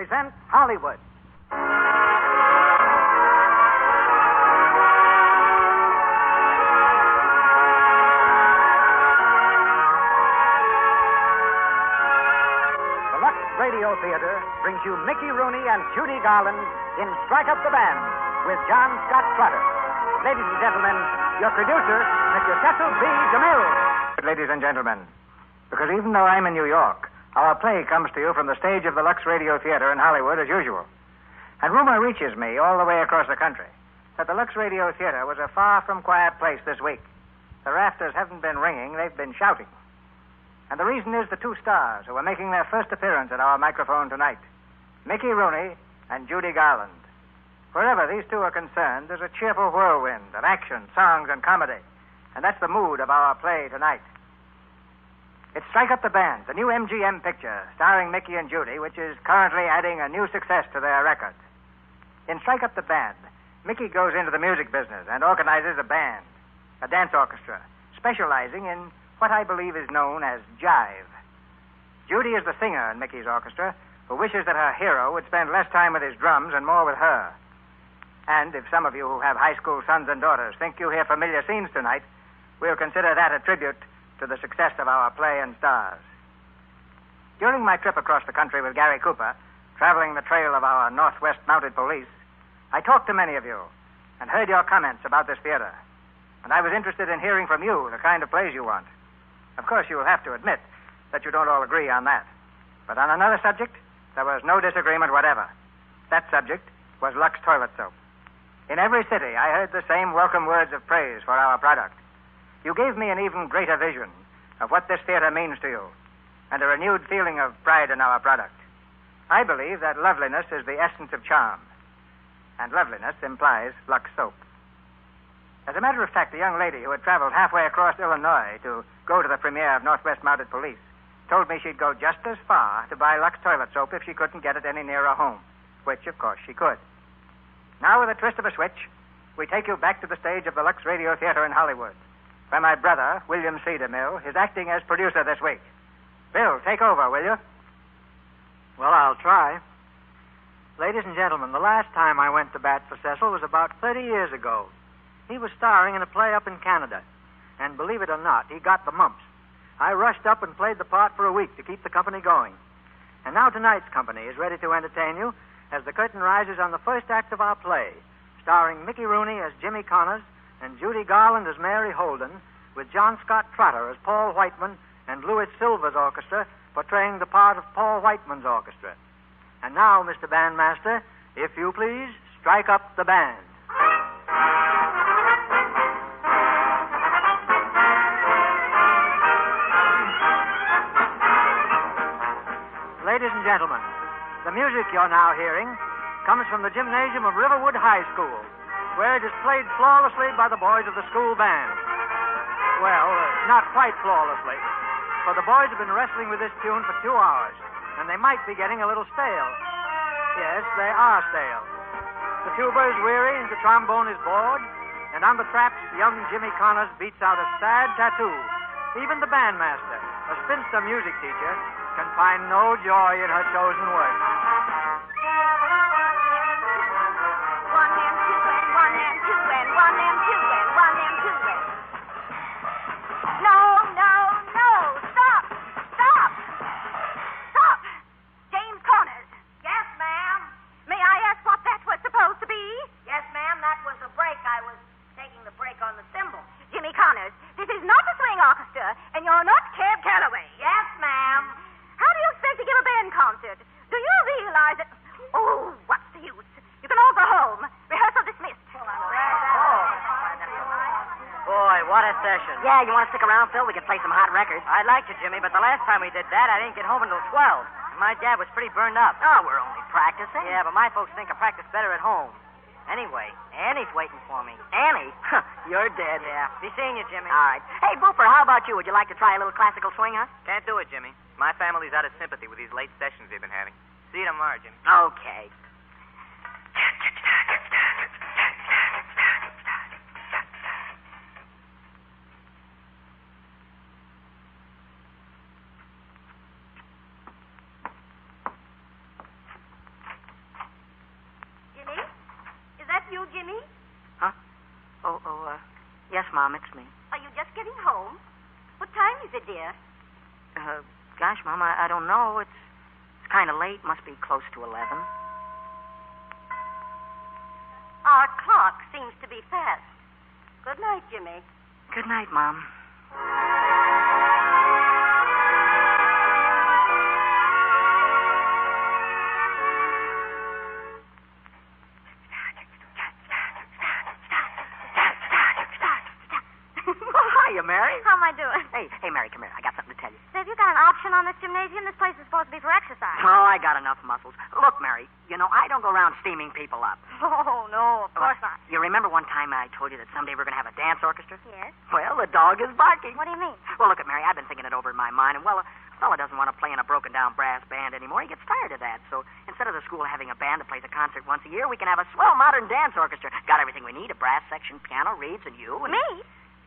present Hollywood. The Lux Radio Theatre brings you Mickey Rooney and Judy Garland in Strike Up the Band with John Scott Trotter. Ladies and gentlemen, your producer, Mr. Cecil B. DeMille. Ladies and gentlemen, because even though I'm in New York, our play comes to you from the stage of the Lux Radio Theatre in Hollywood as usual. And rumor reaches me all the way across the country that the Lux Radio Theatre was a far from quiet place this week. The rafters haven't been ringing, they've been shouting. And the reason is the two stars who are making their first appearance at our microphone tonight, Mickey Rooney and Judy Garland. Wherever these two are concerned, there's a cheerful whirlwind of action, songs, and comedy. And that's the mood of our play tonight. It's Strike Up the Band, the new MGM picture starring Mickey and Judy, which is currently adding a new success to their record. In Strike Up the Band, Mickey goes into the music business and organizes a band, a dance orchestra, specializing in what I believe is known as jive. Judy is the singer in Mickey's orchestra who wishes that her hero would spend less time with his drums and more with her. And if some of you who have high school sons and daughters think you hear familiar scenes tonight, we'll consider that a tribute to the success of our play and stars. During my trip across the country with Gary Cooper, traveling the trail of our Northwest Mounted Police, I talked to many of you and heard your comments about this theater. And I was interested in hearing from you the kind of plays you want. Of course, you will have to admit that you don't all agree on that. But on another subject, there was no disagreement whatever. That subject was Lux toilet soap. In every city, I heard the same welcome words of praise for our product. You gave me an even greater vision of what this theater means to you, and a renewed feeling of pride in our product. I believe that loveliness is the essence of charm, and loveliness implies Lux soap. As a matter of fact, the young lady who had traveled halfway across Illinois to go to the premiere of Northwest Mounted Police told me she'd go just as far to buy Lux toilet soap if she couldn't get it any nearer home, which, of course, she could. Now, with a twist of a switch, we take you back to the stage of the Lux Radio Theatre in Hollywood, where my brother, William C. DeMille, is acting as producer this week. Bill, take over, will you? Well, I'll try. Ladies and gentlemen, the last time I went to bat for Cecil was about 30 years ago. He was starring in a play up in Canada, and believe it or not, he got the mumps. I rushed up and played the part for a week to keep the company going. And now tonight's company is ready to entertain you as the curtain rises on the first act of our play, starring Mickey Rooney as Jimmy Connors and Judy Garland as Mary Holden, with John Scott Trotter as Paul Whiteman and Louis Silver's orchestra portraying the part of Paul Whiteman's orchestra. And now, Mr. Bandmaster, if you please, strike up the band. Ladies and gentlemen, the music you're now hearing comes from the gymnasium of Riverwood High School, where it is played flawlessly by the boys of the school band. Well, not quite flawlessly, for the boys have been wrestling with this tune for 2 hours, and they might be getting a little stale. Yes, they are stale. The tuba is weary, the trombone is bored, and on the traps, young Jimmy Connors beats out a sad tattoo. Even the bandmaster, a spinster music teacher, can find no joy in her chosen work. One and two and one and two and one and two and one and two and. No, no, no! Stop! Stop! Stop! James Connors. Yes, ma'am. May I ask what that was supposed to be? Yes, ma'am. That was a break. I was taking the break on the cymbal. Jimmy Connors, this is not a swing orchestra, and you're not Cab Calloway. Yes, ma'am. How do you expect to give a band concert? Do you realize that... Oh, what's the use? You can all go home. Rehearsal dismissed. Boy, what a session. Yeah, you want to stick around, Phil? We can play some hot records. I'd like to, Jimmy, but the last time we did that, I didn't get home until 12. And my dad was pretty burned up. Oh, we're only practicing. Yeah, but my folks think I practice better at home. Anyway, Annie's waiting for me. Annie? You're dead. Yeah. Be seeing you, Jimmy. All right. Hey, Booper, how about you? Would you like to try a little classical swing, huh? Can't do it, Jimmy. My family's out of sympathy with these late sessions they've been having. See you tomorrow, Jimmy. Okay. Mom, it's me. Are you just getting home? What time is it, dear? Gosh, Mom, I don't know. It's kind of late. Must be close to 11. Our clock seems to be fast. Good night, Jimmy. Good night, Mom. Hiya, Mary. How am I doing? Hey, Mary, come here. I got something to tell you. Say, have you got an option on this gymnasium? This place is supposed to be for exercise. Oh, I got enough muscles. Look, Mary, I don't go around steaming people up. Oh, no, of course not. You remember one time I told you that someday we're going to have a dance orchestra? Yes. Well, the dog is barking. What do you mean? Well, look at Mary. I've been thinking it over in my mind, and, well, a fella doesn't want to play in a broken-down brass band anymore. He gets tired of that. So instead of the school having a band that plays a concert once a year, we can have a swell modern dance orchestra. Got everything we need, a brass section, piano, reeds, and you. And... Me?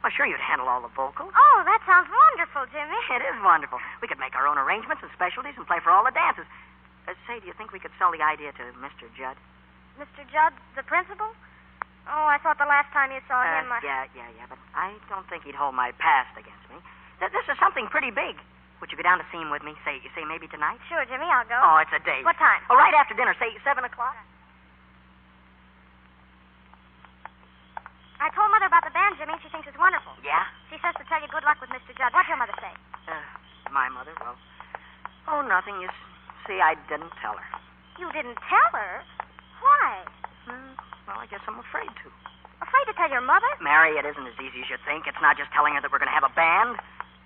Well, sure, you'd handle all the vocals. Oh, that sounds wonderful, Jimmy. It is wonderful. We could make our own arrangements and specialties and play for all the dances. Say, do you think we could sell the idea to Mr. Judd? Mr. Judd, the principal? Oh, I thought the last time you saw him... Yeah, but I don't think he'd hold my past against me. This is something pretty big. Would you go down to see him with me? Say maybe tonight? Sure, Jimmy, I'll go. Oh, it's a date. What time? Oh, right after dinner, say 7 o'clock. I told Mother about the band, Jimmy, and she thinks it's wonderful. Yeah? She says to tell you good luck with Mr. Judd. What'd your mother say? My mother? Well, nothing. You see, I didn't tell her. You didn't tell her? Why? Well, I guess I'm afraid to. Afraid to tell your mother? Mary, it isn't as easy as you think. It's not just telling her that we're going to have a band.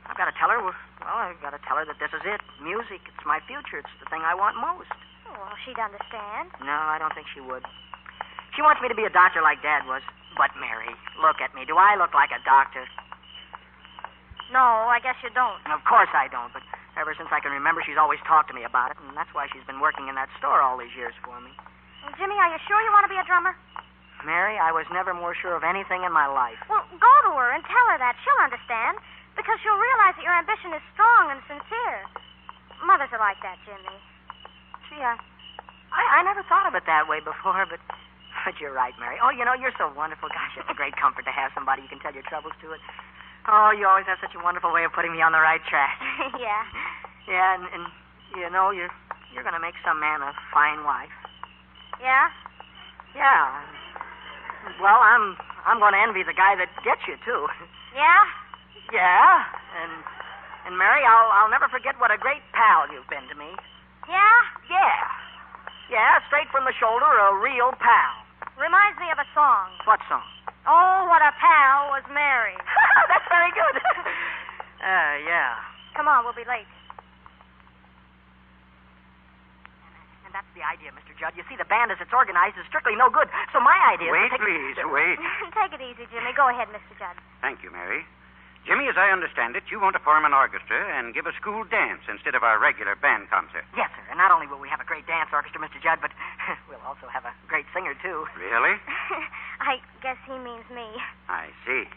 I've got to tell her, I've got to tell her that this is it. Music, it's my future. It's the thing I want most. Oh, well, she'd understand. No, I don't think she would. She wants me to be a doctor like Dad was. But, Mary, look at me. Do I look like a doctor? No, I guess you don't. Of course I don't, but ever since I can remember, she's always talked to me about it, and that's why she's been working in that store all these years for me. Well, Jimmy, are you sure you want to be a drummer? Mary, I was never more sure of anything in my life. Well, go to her and tell her that. She'll understand, because she'll realize that your ambition is strong and sincere. Mothers are like that, Jimmy. Gee, I never thought of it that way before, but you're right, Mary. Oh, you're so wonderful. Gosh, it's a great comfort to have somebody you can tell your troubles to. Oh, you always have such a wonderful way of putting me on the right track. Yeah. Yeah, and you're going to make some man a fine wife. Yeah? Yeah. Well, I'm going to envy the guy that gets you, too. Yeah? Yeah. And Mary, I'll never forget what a great pal you've been to me. Yeah? Yeah. Yeah, straight from the shoulder, a real pal. Reminds me of a song. What song? Oh, what a pal was Mary. That's very good. Yeah. Come on, we'll be late. And that's the idea, Mr. Judd. You see, the band as it's organized is strictly no good. So my idea is Wait, please, wait. Take it easy, Jimmy. Go ahead, Mr. Judd. Thank you, Mary. Jimmy, as I understand it, you want to form an orchestra and give a school dance instead of our regular band concert. Yes, sir. And not only will we have a great dance orchestra, Mr. Judd, but we'll also have a great singer, too. Really? I guess he means me. I see.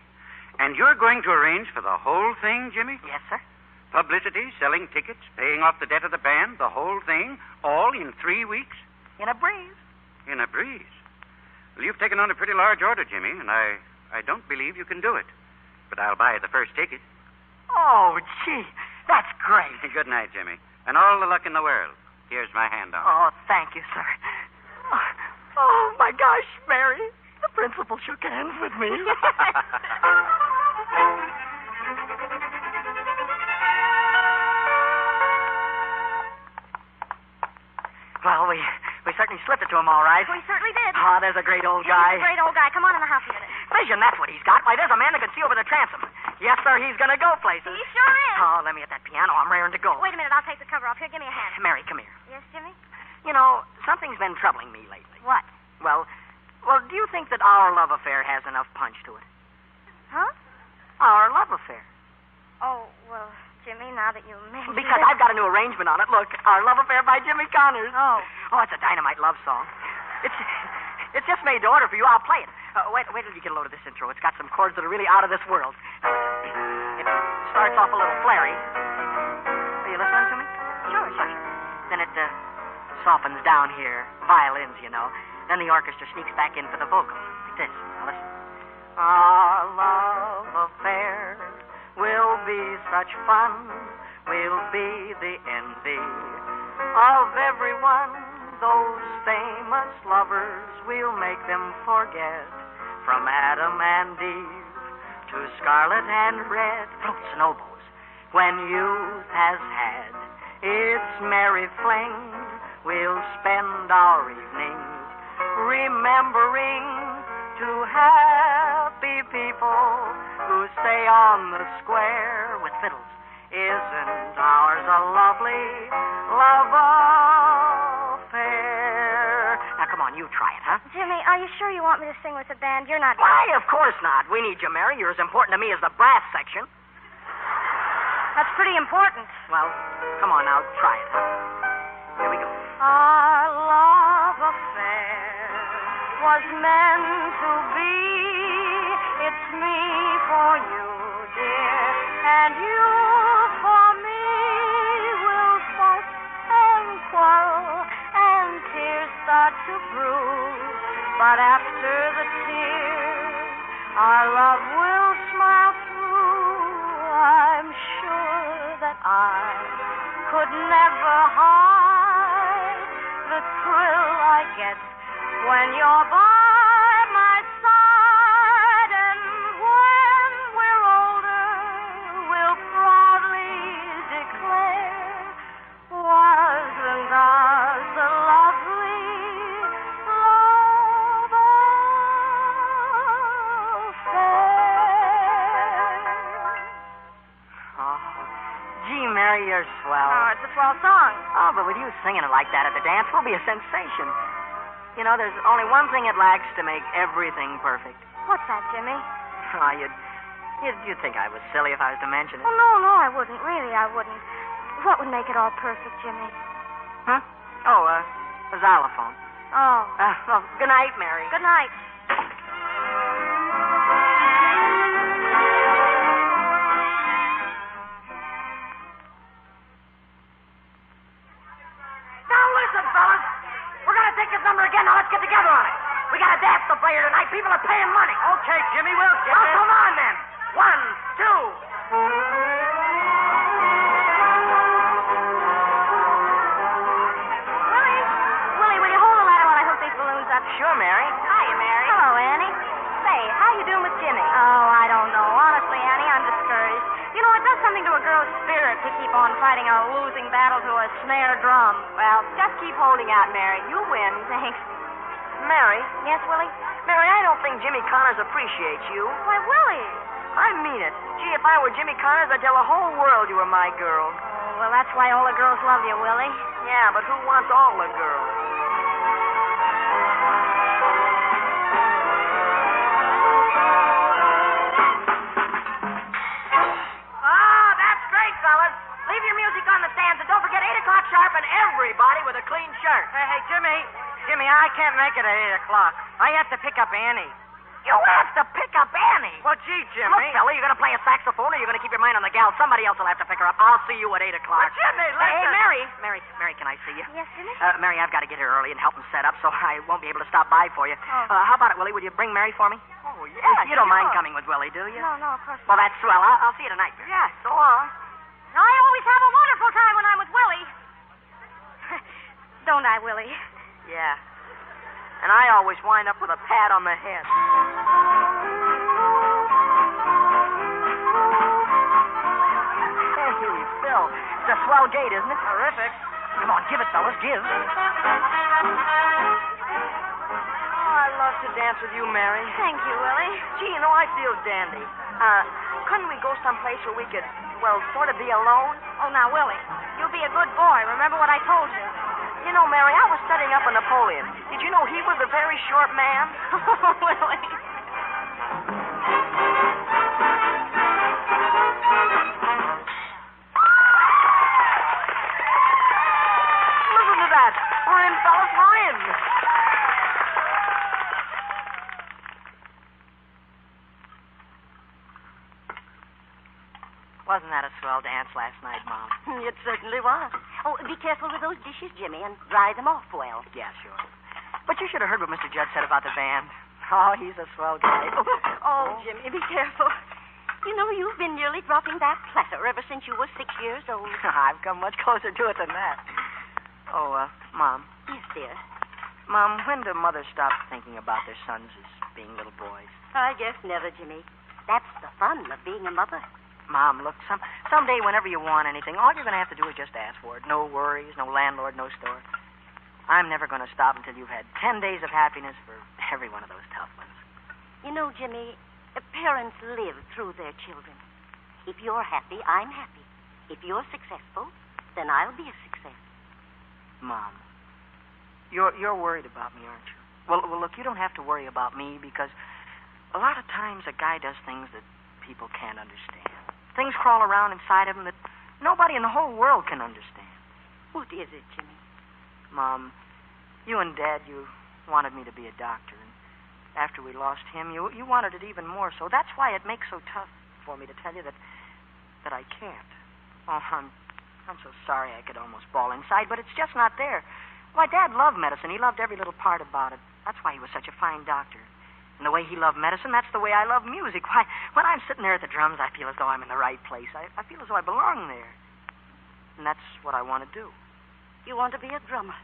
And you're going to arrange for the whole thing, Jimmy? Yes, sir. Publicity, selling tickets, paying off the debt of the band, the whole thing, all in 3 weeks? In a breeze. In a breeze. Well, you've taken on a pretty large order, Jimmy, and I don't believe you can do it. But I'll buy the first ticket. Oh, gee, that's great. Good night, Jimmy. And all the luck in the world. Here's my hand on it. Oh, thank you, sir. Oh, my gosh, Mary. The principal shook hands with me. Well, we certainly slipped it to him, all right. We certainly did. Oh, there's a great old Yeah, guy. he's a great old guy. Come on in the house a minute. Vision, that's what he's got. Why, there's a man that can see over the transom. Yes, sir, he's going to go places. He sure is. Oh, let me at that piano. I'm raring to go. Wait a minute. I'll take the cover off. Here, give me a hand. Mary, come here. Yes, Jimmy? Something's been troubling me lately. What? Well, do you think that our love affair has enough punch to it? Huh? Our love affair. Oh, well, Jimmy, now that you mention Because it... I've got a new arrangement on it. Look, Our Love Affair by Jimmy Connors. Oh. Oh, it's a dynamite love song. It's just made to order for you. I'll play it. Wait till you get a load of this intro. It's got some chords that are really out of this world. It starts off a little flary. Are you listening to me? Sure. Then it softens down here. Violins, Then the orchestra sneaks back in for the vocals. Like this. Now listen. Our love affair will be such fun. We'll be the envy of everyone. Those famous lovers, we'll make them forget. From Adam and Eve to scarlet and red, floats and oboes, when youth has had its merry fling, we'll spend our evenings remembering two happy people who stay on the square with fiddles. Isn't ours a lovely love affair? Now, come on, you try it, huh? Jimmy, are you sure you want me to sing with the band? You're not... Why, of course not. We need you, Mary. You're as important to me as the brass section. That's pretty important. Well, come on now, try it, huh? Here we go. Our love affair was meant to be. It's me for you, dear, and you for me. We'll fight and quarrel and tears start to brew. But after the tears, our love will smile through. I'm sure that I could never hide the thrill I get when you're by my side. And when we're older, we'll proudly declare, wasn't ours the lovely love affair? Oh, gee, Mary, you're swell. Oh, it's a swell song. Oh, but with you singing it like that at the dance, we'll be a sensation. You know, there's only one thing it lacks to make everything perfect. What's that, Jimmy? Oh, you'd think I was silly if I was to mention it. Oh, no, I wouldn't. Really, I wouldn't. What would make it all perfect, Jimmy? Huh? Oh, a xylophone. Oh. Well, good night, Mary. Good night. Now listen, fellas. We're going to take this number again. Now let's get together on it. We got a dance to play here tonight. People are paying money. Okay, Jimmy, we'll get Well, it. come on then. 1, 2. Willie, will you hold the ladder while I hook these balloons up? Sure, Mary. Hiya, Mary. Hello, Annie. Say, how you doing with Jimmy? Oh, I don't know. Honestly, Annie, I'm discouraged. You know, it does something to a girl's spirit to keep on fighting a losing battle to a snare drum. Well, just keep holding out, Mary. You win. Thanks. Mary? Yes, Willie? Mary, I don't think Jimmy Connors appreciates you. Why, Willie. I mean it. Gee, if I were Jimmy Connors, I'd tell the whole world you were my girl. Oh, well, that's why all the girls love you, Willie. Yeah, but who wants all the girls? Oh, that's great, fellas. Leave your music on the stands, and don't forget 8 o'clock sharp and everybody with a clean shirt. Hey, Jimmy, I can't make it at 8 o'clock. I have to pick up Annie. You have to pick up Annie. Well, gee, Jimmy. Look, fella, you're going to play a saxophone or you're going to keep your mind on the gal. Somebody else will have to pick her up. I'll see you at 8 o'clock. Well, Jimmy, Hey, listen. Mary, can I see you? Yes, Jimmy? Mary, I've got to get here early and help them set up, so I won't be able to stop by for you. Oh. How about it, Willie? Would you bring Mary for me? Oh, yeah, You don't mind sure. coming with Willie, do you? No, of course Well, not. that's swell. I'll see you tonight. Yeah, so long. I always have a wonderful time when I'm with Willie. Don't I, Willie? Yeah. And I always wind up with a pat on the head. Hey, Phil. It's a swell gate, isn't it? Terrific. Come on, give it, fellas, give. Oh, I love to dance with you, Mary. Thank you, Willie. Gee, you know, I feel dandy. Couldn't we go someplace where we could, well, sort of be alone? Oh, now, Willie, you be a good boy. Remember what I told you. You know, Mary, I was studying up on Napoleon. Did you know he was a very short man? Willie. Listen to that. We're in, fellas, we're in. Wasn't that a swell dance last night, Mom? It certainly was. Oh, be careful with those dishes, Jimmy, and dry them off well. Yeah, sure. But you should have heard what Mr. Judd said about the band. Oh, he's a swell guy. Oh, Jimmy, be careful. You know, you've been nearly dropping that platter ever since you were 6 years old. I've come much closer to it than that. Oh, Mom. Yes, dear. Mom, when do mothers stop thinking about their sons as being little boys? I guess never, Jimmy. That's the fun of being a mother. Mom, look, someday whenever you want anything, all you're going to have to do is just ask for it. No worries, no landlord, no store. I'm never going to stop until you've had 10 days of happiness for every one of those tough ones. You know, Jimmy, parents live through their children. If you're happy, I'm happy. If you're successful, then I'll be a success. Mom, you're worried about me, aren't you? Well, look, you don't have to worry about me because a lot of times a guy does things that people can't understand. Things crawl around inside of him that nobody in the whole world can understand. What is it, Jimmy? Mom, you and Dad, you wanted me to be a doctor. And after we lost him, you wanted it even more. So that's why it makes so tough for me to tell you that I can't. Oh, I'm so sorry I could almost bawl inside, but it's just not there. Why, Dad loved medicine. He loved every little part about it. That's why he was such a fine doctor. And the way he loved medicine, that's the way I love music. Why, when I'm sitting there at the drums, I feel as though I'm in the right place. I feel as though I belong there. And that's what I want to do. You want to be a drummer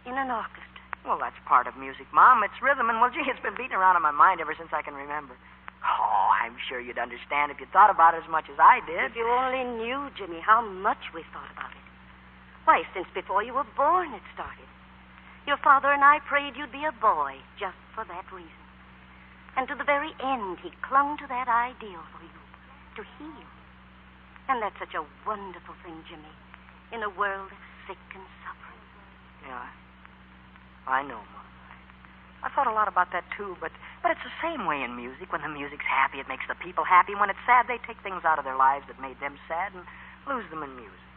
in an orchestra? Well, that's part of music, Mom. It's rhythm, and, well, gee, it's been beating around in my mind ever since I can remember. Oh, I'm sure you'd understand if you thought about it as much as I did. If you only knew, Jimmy, how much we thought about it. Why, since before you were born it started. Your father and I prayed you'd be a boy just for that reason. And to the very end, he clung to that ideal for you, to heal. And that's such a wonderful thing, Jimmy, in a world of sick and suffering. Yeah, I know, Mom. I thought a lot about that, too, but it's the same way in music. When the music's happy, it makes the people happy. When it's sad, they take things out of their lives that made them sad and lose them in music.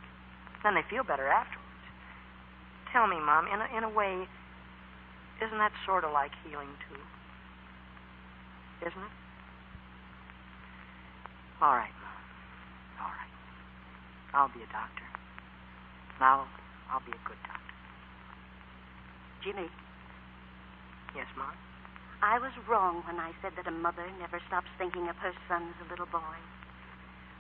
Then they feel better afterwards. Tell me, Mom, in a way, isn't that sort of like healing, too? Isn't it? All right, Mom. All right. I'll be a doctor. Now, I'll be a good doctor. Jimmy. Yes, Mom? I was wrong when I said that a mother never stops thinking of her son as a little boy.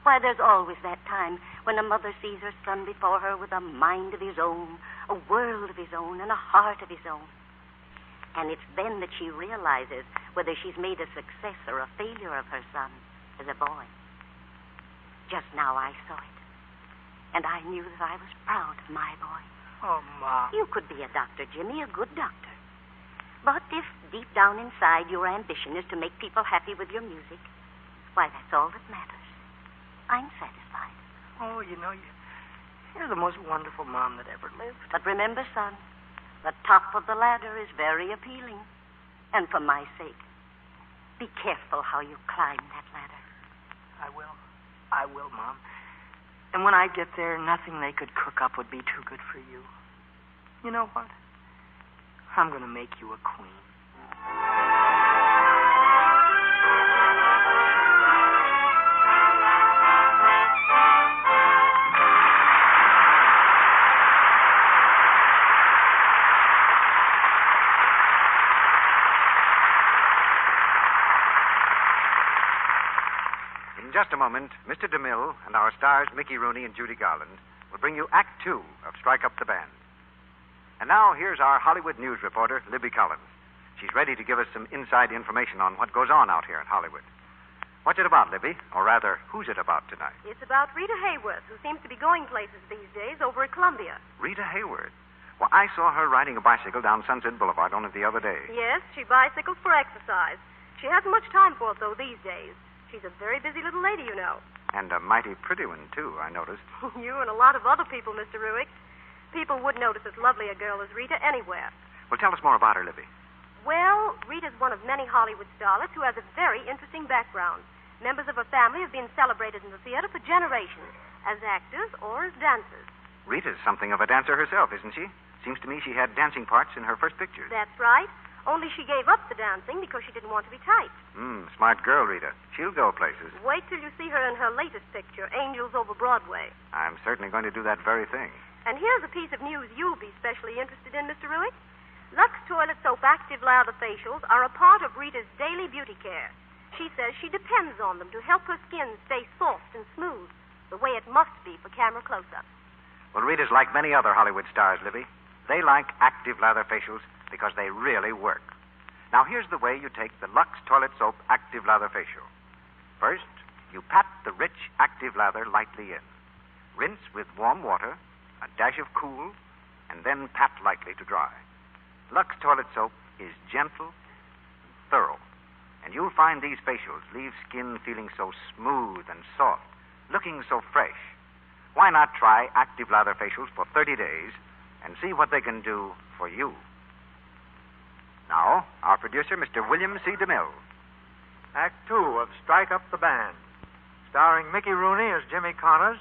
Why, there's always that time when a mother sees her son before her with a mind of his own, a world of his own, and a heart of his own. And it's then that she realizes whether she's made a success or a failure of her son as a boy. Just now I saw it. And I knew that I was proud of my boy. Oh, Mom. You could be a doctor, Jimmy, a good doctor. But if deep down inside your ambition is to make people happy with your music, why, that's all that matters. I'm satisfied. Oh, you know, you're the most wonderful mom that ever lived. But remember, son, the top of the ladder is very appealing. And for my sake, be careful how you climb that ladder. I will, Mom. And when I get there, nothing they could cook up would be too good for you. You know what? I'm going to make you a queen. In just a moment, Mr. DeMille and our stars, Mickey Rooney and Judy Garland, will bring you Act 2 of Strike Up the Band. And now, here's our Hollywood news reporter, Libby Collins. She's ready to give us some inside information on what goes on out here in Hollywood. What's it about, Libby? Or rather, who's it about tonight? It's about Rita Hayworth, who seems to be going places these days over at Columbia. Rita Hayworth? Well, I saw her riding a bicycle down Sunset Boulevard only the other day. Yes, she bicycles for exercise. She hasn't much time for it, though, these days. She's a very busy little lady, you know. And a mighty pretty one, too, I noticed. You and a lot of other people, Mr. Ruick. People would notice as lovely a girl as Rita anywhere. Well, tell us more about her, Libby. Well, Rita's one of many Hollywood starlets who has a very interesting background. Members of her family have been celebrated in the theater for generations, as actors or as dancers. Rita's something of a dancer herself, isn't she? Seems to me she had dancing parts in her first pictures. That's right. Only she gave up the dancing because she didn't want to be typed. Smart girl, Rita. She'll go places. Wait till you see her in her latest picture, Angels Over Broadway. I'm certainly going to do that very thing. And here's a piece of news you'll be specially interested in, Mr. Ruick. Lux Toilet Soap Active Lather Facials are a part of Rita's daily beauty care. She says she depends on them to help her skin stay soft and smooth, the way it must be for camera close-ups. Well, Rita's like many other Hollywood stars, Libby. They like active lather facials because they really work. Now, here's the way you take the Lux Toilet Soap Active Lather Facial. First, you pat the rich active lather lightly in. Rinse with warm water, a dash of cool, and then pat lightly to dry. Lux Toilet Soap is gentle and thorough, and you'll find these facials leave skin feeling so smooth and soft, looking so fresh. Why not try active lather facials for 30 days and see what they can do for you? Now, our producer, Mr. William C. DeMille. Act 2 of Strike Up the Band, starring Mickey Rooney as Jimmy Connors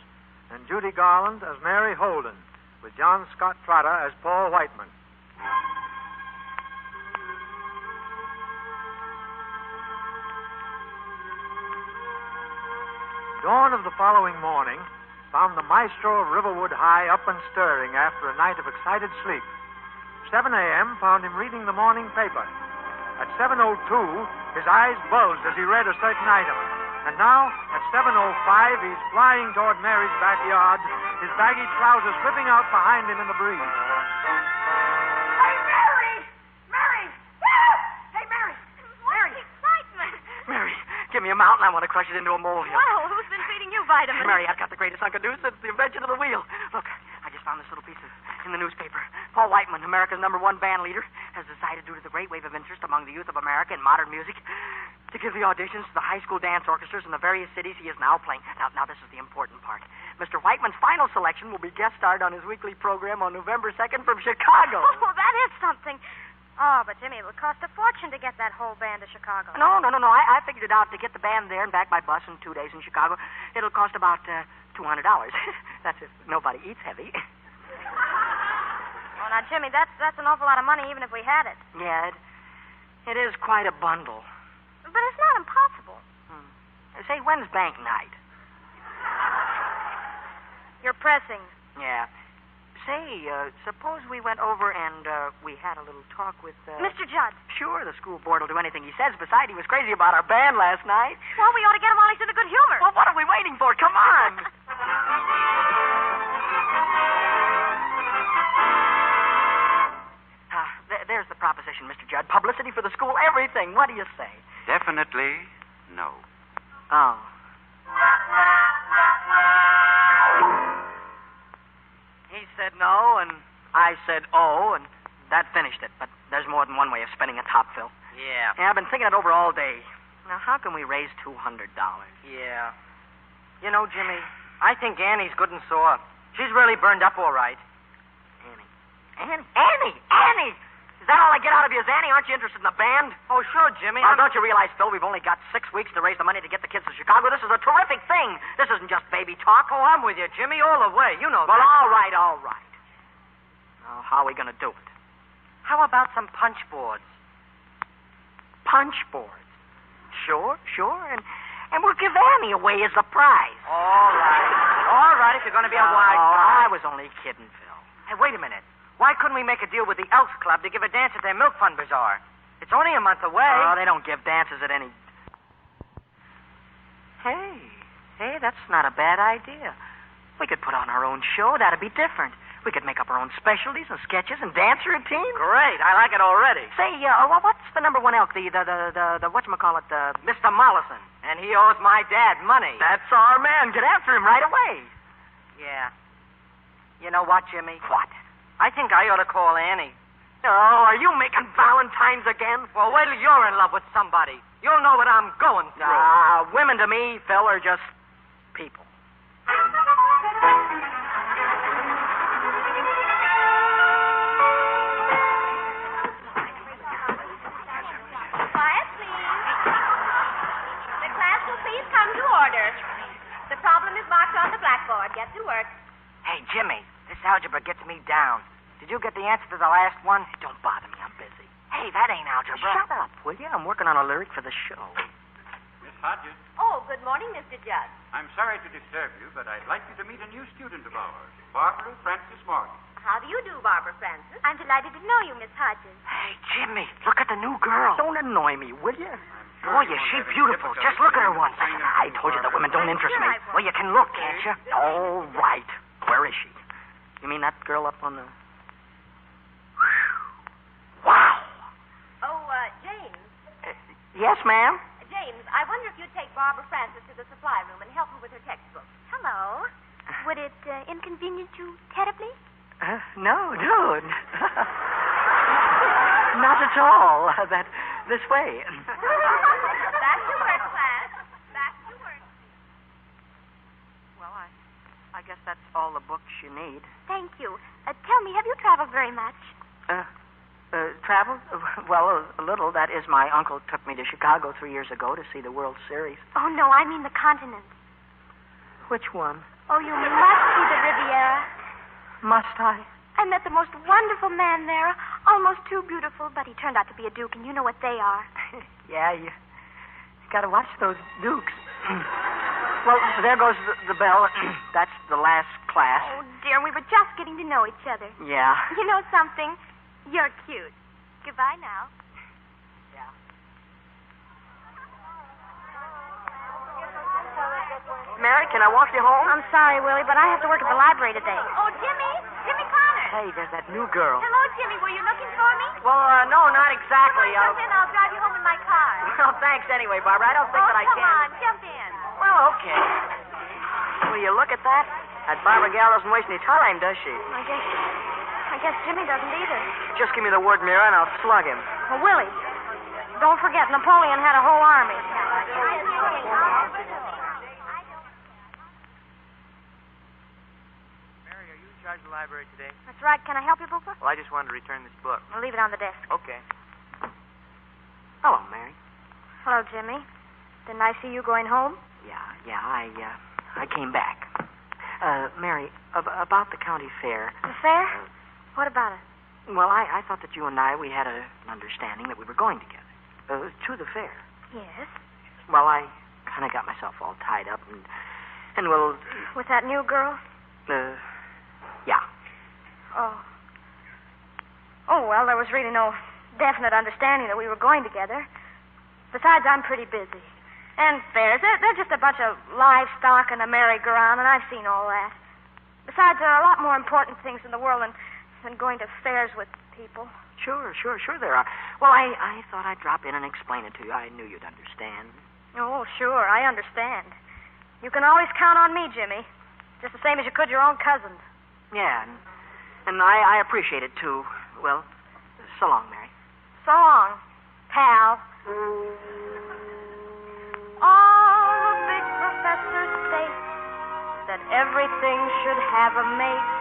and Judy Garland as Mary Holden, with John Scott Trotter as Paul Whiteman. Dawn of the following morning found the maestro of Riverwood High up and stirring after a night of excited sleep. 7 a.m. found him reading the morning paper. At 7:02, his eyes bulged as he read a certain item. And now, at 7:05, he's flying toward Mary's backyard, his baggy trousers whipping out behind him in the breeze. Hey, Mary! Mary! Hey, Mary! Mary! Excitement. Mary, give me a mountain. I want to crush it into a molehill. Well, who's been feeding you vitamins? Mary, I've got the greatest I could do since the invention of the wheel. Look, I just found this little piece in the newspaper. Paul Whiteman, America's #1 band leader, has decided, due to the great wave of interest among the youth of America in modern music, to give the auditions to the high school dance orchestras in the various cities he is now playing. Now, this is the important part. Mr. Whiteman's final selection will be guest starred on his weekly program on November 2nd from Chicago. Oh, that is something. Oh, but Jimmy, it would cost a fortune to get that whole band to Chicago. No. I figured it out. To get the band there and back by bus in 2 days in Chicago, it'll cost about $200. That's if nobody eats heavy. Well, now, Jimmy, that's an awful lot of money, even if we had it. Yeah, it is quite a bundle. But it's not impossible. Say, when's bank night? You're pressing. Yeah. Say, suppose we went over and we had a little talk with... Mr. Judd. Sure, the school board will do anything he says. Besides, he was crazy about our band last night. Well, we ought to get him while he's in a good humor. Well, what are we waiting for? Come on. There's the proposition, Mr. Judd. Publicity for the school, everything. What do you say? Definitely no. Oh. He said no, and I said oh, and that finished it. But there's more than one way of spending a top, Phil. Yeah. Yeah, I've been thinking it over all day. Now, how can we raise $200? Yeah. You know, Jimmy, I think Annie's good and sore. She's really burned up all right. Annie! Is that all I get out of you? Is Annie? Aren't you interested in the band? Oh, sure, Jimmy. Well, don't you realize, Phil, we've only got 6 weeks to raise the money to get the kids to Chicago? This is a terrific thing. This isn't just baby talk. Oh, I'm with you, Jimmy, all the way. You know Well, that. all right. Now, how are we going to do it? How about some punch boards? Punch boards. Sure. And we'll give Annie away as a prize. All right, if you're going to be a wise guy. I was only kidding, Phil. Hey, wait a minute. Why couldn't we make a deal with the Elks Club to give a dance at their Milk Fund Bazaar? It's only a month away. Oh, they don't give dances at any... Hey, that's not a bad idea. We could put on our own show. That'd be different. We could make up our own specialties and sketches and dance routines. Great. I like it already. Say, what's the #1 elk? The whatchamacallit, Mr. Mollison. And he owes my dad money. That's our man. Get after him right away. Yeah. You know what, Jimmy? What? I think I ought to call Annie. Oh, are you making Valentines again? Well, wait till you're in love with somebody. You'll know what I'm going through. Women to me, Phil, are just people. Quiet, please. The class will please come to order. The problem is marked on the blackboard. Get to work. Hey, Jimmy, this algebra gets me down. Did you get the answer to the last one? Don't bother me. I'm busy. Hey, that ain't algebra. Shut up, will you? I'm working on a lyric for the show. Hodges. Oh, good morning, Mr. Judd. I'm sorry to disturb you, but I'd like you to meet a new student of ours, Barbara Frances Morgan. How do you do, Barbara Frances? I'm delighted to know you, Miss Hodges. Hey, Jimmy, look at the new girl. Don't annoy me, will you? Sure Boy, you is won't she have any beautiful. difficulty Just look at her getting once. the I told you that women don't interest me. Well, you can look, can't you? All right. Where is she? You mean that girl up on the... Wow. Oh, James. Yes, ma'am? James, I wonder if you'd take Barbara Frances to the supply room and help her with her textbooks. Hello. Would it inconvenience you terribly? No. Not at all. This way. Back to work, class. Back to work. Well, I guess that's all the books you need. Thank you. Tell me, have you traveled very much? Traveled? Well, a little. That is, my uncle took me to Chicago 3 years ago to see the World Series. Oh, no, I mean the continent. Which one? Oh, you must see the Riviera. Must I? I met the most wonderful man there, almost too beautiful, but he turned out to be a duke, and you know what they are. Yeah, you got to watch those dukes. Well, there goes the bell. That's the last class. Oh, dear, we were just getting to know each other. Yeah. You know something? You're cute. Goodbye now. Yeah. Mary, can I walk you home? I'm sorry, Willie, but I have to work at the library today. Oh, Jimmy! Jimmy Connor! Hey, there's that new girl. Hello, Jimmy. Were you looking for me? Well, no, not exactly. Come on, I'll drive you home in my car. Well, thanks anyway, Barbara. I don't think that I come can. on, jump in. Well, okay. Will you look at that? That Barbara gal doesn't waste any time, does she? I guess Jimmy doesn't either. Just give me the word mirror and I'll slug him. Well, Willie, don't forget Napoleon had a whole army. Mary, are you in charge of the library today? That's right. Can I help you, Booper? Well, I just wanted to return this book. I'll leave it on the desk. Okay. Hello, Mary. Hello, Jimmy. Didn't I see you going home? Yeah, I came back. Mary, about the county fair. The fair? What about it? Well, I thought that you and we had an understanding that we were going together. To the fair. Yes. Well, I kind of got myself all tied up and well... With that new girl? Yeah. Oh. Oh, well, there was really no definite understanding that we were going together. Besides, I'm pretty busy. And fairs, they're just a bunch of livestock and a merry-go-round, and I've seen all that. Besides, there are a lot more important things in the world than going to fairs with people. Sure there are. Well, I thought I'd drop in and explain it to you. I knew you'd understand. Oh, sure, I understand. You can always count on me, Jimmy. Just the same as you could your own cousin. Yeah, and I appreciate it, too. Well, so long, Mary. So long, pal. All the big professors state that everything should have a mate.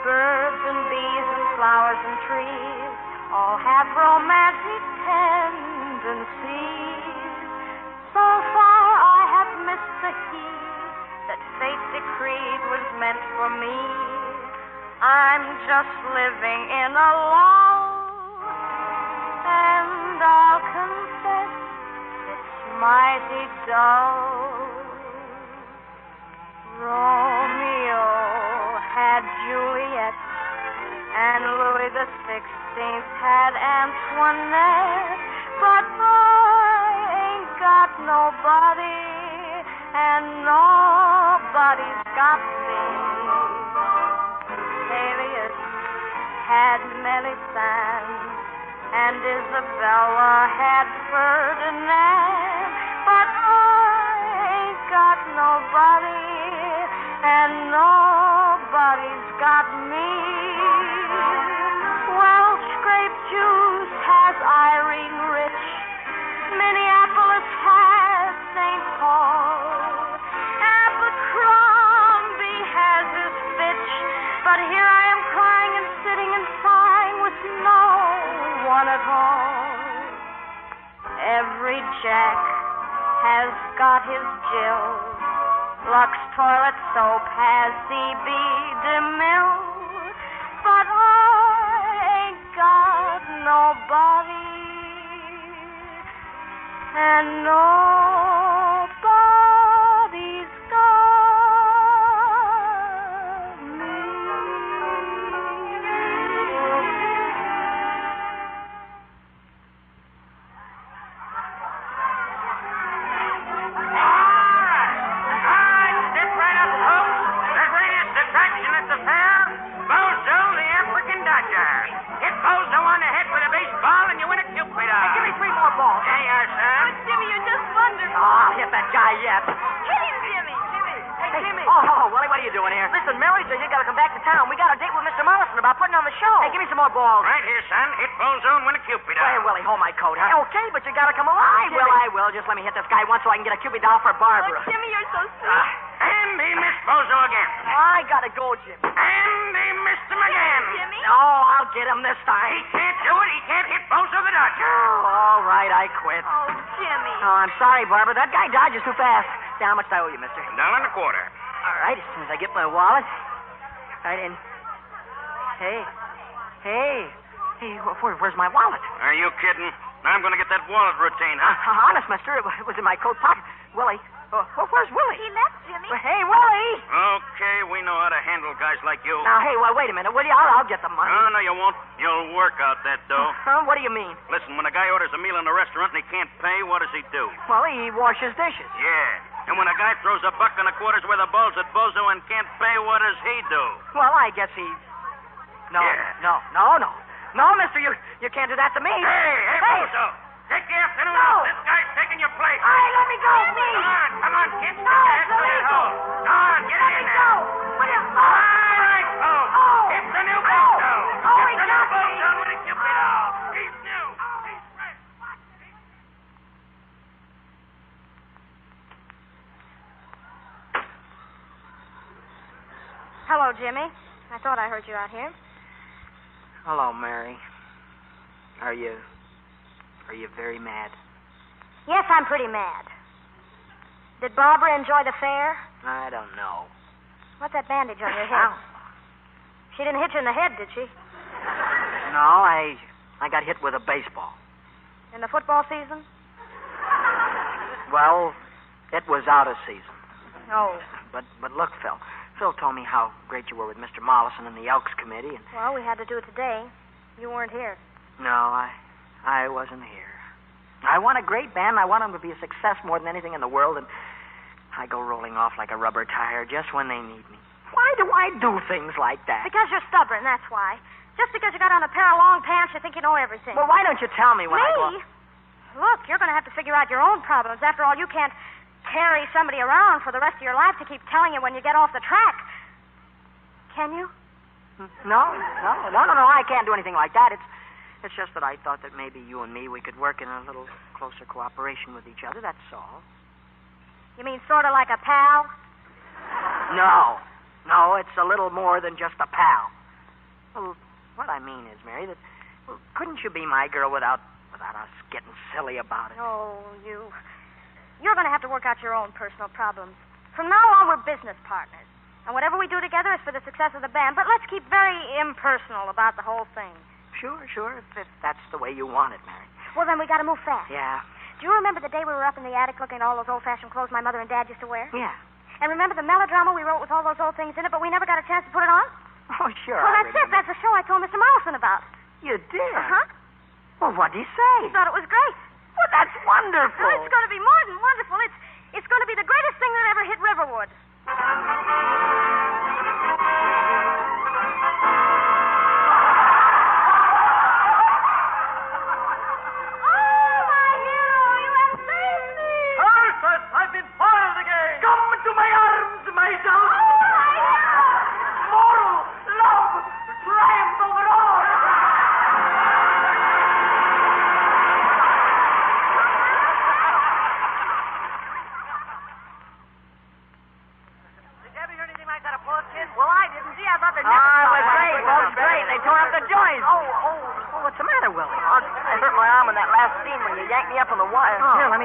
Birds and bees and flowers and trees all have romantic tendencies. So far I have missed the heat that fate decreed was meant for me. I'm just living in a lull, and I'll confess it's mighty dull. Romeo had Juliet, and Louis the 16th had Antoinette, but I ain't got nobody, and nobody's got me. Peleus had Melisande, and Isabella had Ferdinand, but I ain't got nobody, and nobody's got me. Welsh grape juice has Irene Rich, Minneapolis has St. Paul, Abercrombie has his Fitch, but here I am crying and sitting and sighing with no one at all. Every Jack has got his Jill, Lux toilet soap has CB DeMille, but I ain't got nobody, and no Hit Bozo on the head with a baseball and you win a Cupid. Hey, give me 3 more balls. There you are, son. But, Jimmy, you're just wonderful. Oh, I'll hit that guy yet. Hit him, Jimmy. Hey, Jimmy. Oh, hello, Willie. What are you doing here? Listen, Mary says you got to come back to town. We got a date with Mr. Mollison about putting on the show. Hey, give me some more balls. Right here, son. Hit Bozo and win a Cupid. Hey, Willie, hold my coat, huh? Okay, but you got to come along, Jimmy. I will. Just let me hit this guy once so I can get a Cupid doll for Barbara. Oh, Jimmy, you're so sweet. And he missed Bozo again. I got to go, Jimmy. And he missed him again. Jimmy? No, I'll get him this time. He can't do it. He can't hit Bozo the Dodger. Oh, all right, I quit. Oh, Jimmy. Oh, I'm sorry, Barbara. That guy dodges too fast. Say, how much do I owe you, mister? $1.25. All right, as soon as I get my wallet. Right in. Hey, where's my wallet? Are you kidding? I'm going to get that wallet routine, huh? Honest, mister, it was in my coat pocket. Willie. Where's Willie? He left, Jimmy. Hey, Willie! Okay, we know how to handle guys like you. Now, hey, well, wait a minute, will you? I'll get the money. No, you won't. You'll work out that dough. What do you mean? Listen, when a guy orders a meal in a restaurant and he can't pay, what does he do? Well, he washes dishes. Yeah. And when a guy throws $1.25 worth of balls at Bozo and can't pay, what does he do? Well, I guess he... No, Yeah. No, mister, you can't do that to me. Hey, Bozo! Take the afternoon off. This guy's taking your place. Hey, let me go, please. Come on, kids. No, it's illegal. Come on, get in there. What do you... All right, folks. It's the new Bozo. Oh, It's the new Bozo with a Cupid doll. He's new. He's fresh. Hello, Jimmy. I thought I heard you out here. Hello, Mary. Are you very mad? Yes, I'm pretty mad. Did Barbara enjoy the fair? I don't know. What's that bandage on your head? She didn't hit you in the head, did she? No, I got hit with a baseball. In the football season? Well, it was out of season. Oh. But look, Phil. Phil told me how great you were with Mr. Mollison and the Elks Committee, and... Well, we had to do it today. You weren't here. No, I wasn't here. I want a great band. I want them to be a success more than anything in the world, and I go rolling off like a rubber tire just when they need me. Why do I do things like that? Because you're stubborn, that's why. Just because you got on a pair of long pants, you think you know everything. Well, why don't you tell me when I go... Look, you're going to have to figure out your own problems. After all, you can't carry somebody around for the rest of your life to keep telling you when you get off the track. Can you? No, I can't do anything like that. It's just that I thought that maybe you and me, we could work in a little closer cooperation with each other, that's all. You mean sort of like a pal? No, it's a little more than just a pal. Well, what I mean is, Mary, that couldn't you be my girl without us getting silly about it? Oh, you're going to have to work out your own personal problems. From now on, we're business partners. And whatever we do together is for the success of the band. But let's keep very impersonal about the whole thing. Sure, if that's the way you want it, Mary. Well, then we got to move fast. Yeah. Do you remember the day we were up in the attic looking at all those old-fashioned clothes my mother and Dad used to wear? Yeah. And remember the melodrama we wrote with all those old things in it, but we never got a chance to put it on? Oh, sure. Well, I that's remember. it. That's the show I told Mr. Mollison about. You did? Uh-huh. Well, what'd he say? He thought it was great. Well, that's wonderful. Oh, it's going to be more than wonderful. It's going to be the greatest thing that ever hit Riverwood.